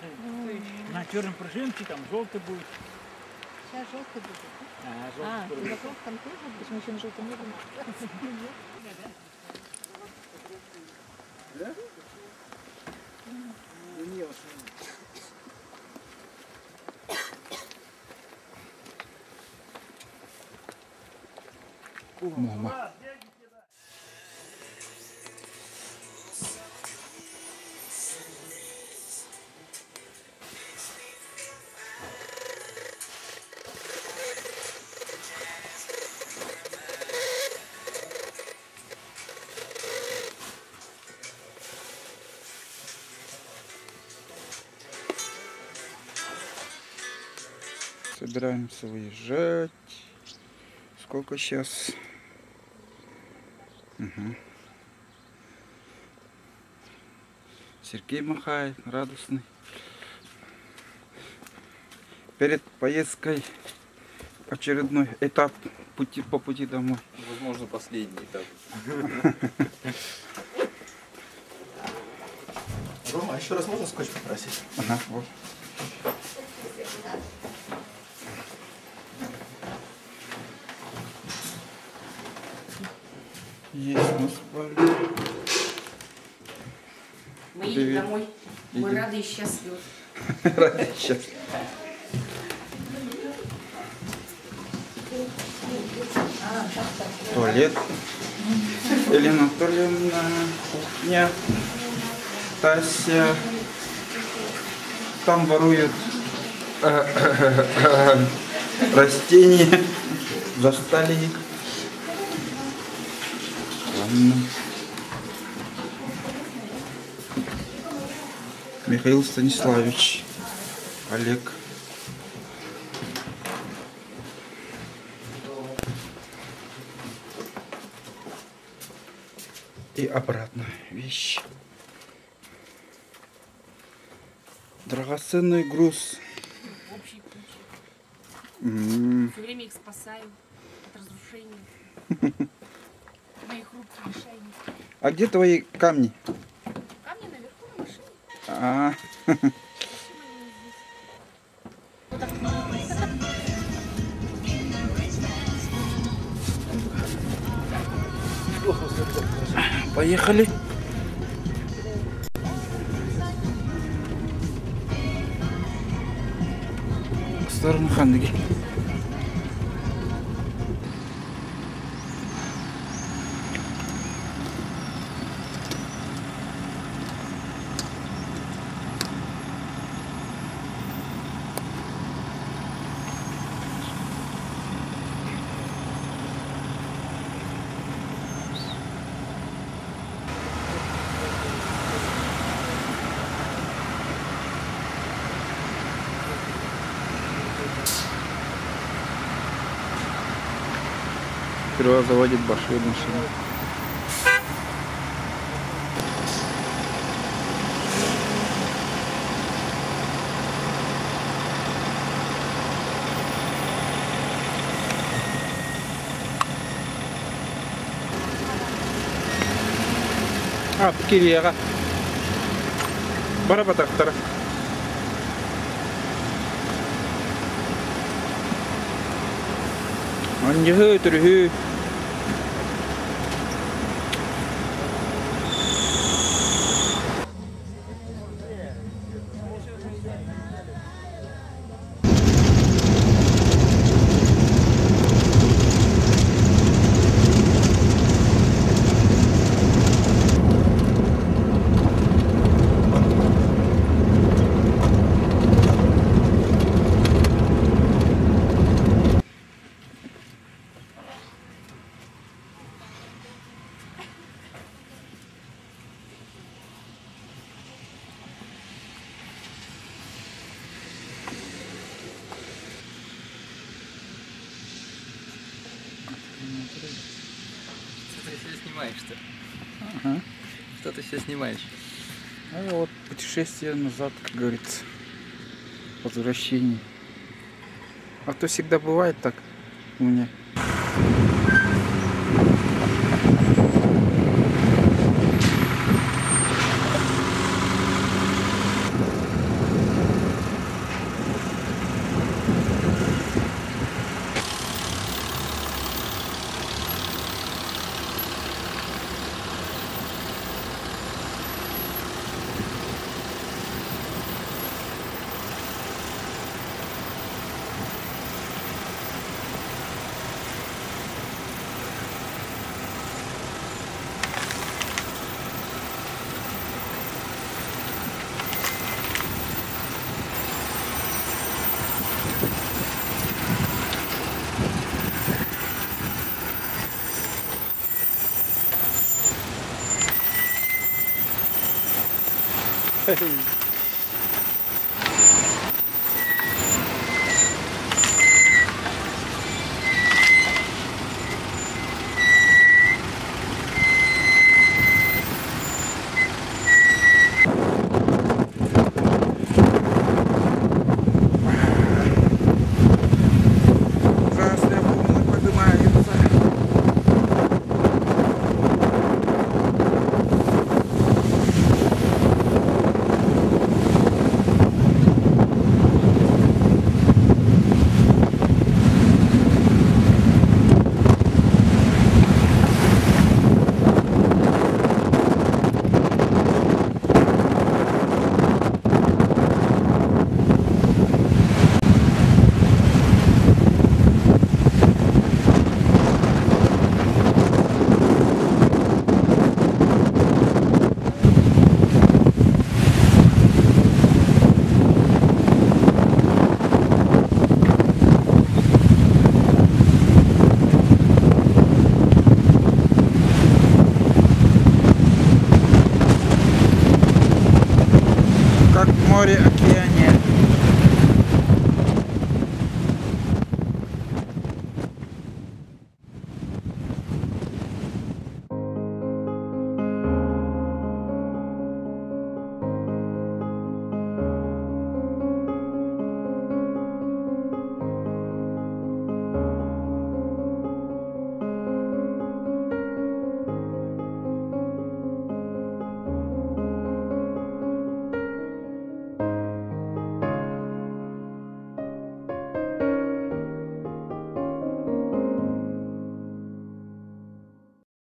На черном пружинке, там желтый будет. Сейчас желтый будет. А, желтый. Ты готов там тоже? Почему еще на желтом не было? Мама. Собираемся выезжать. Сколько сейчас? Угу. Сергей махает, радостный. Перед поездкой очередной этап по пути домой. Возможно, последний этап. Рома, а еще раз можно скотч попросить? Ага, вот. Есть мы спали. Мы едем домой. Мы рады и счастливы. Рады и счастливы. Туалет. Елена Анатольевна, кухня. Тася. Там воруют растения. Застали их. Ладно. Михаил Станиславович. Олег. И обратно вещи. Драгоценный груз. Общий куча. Все время их спасаю от разрушения. Мои хрупкие лишайники. А где твои камни? Камни наверху на машине. А. Поехали. В сторону Хандаги. Кирова заводит большую машину. Кирияға. Бара батақтара. Анжығы түрігі. что ли? Ага. Что ты все снимаешь? А вот путешествие назад, как говорится. Возвращение. А то всегда бывает так у меня. Hey.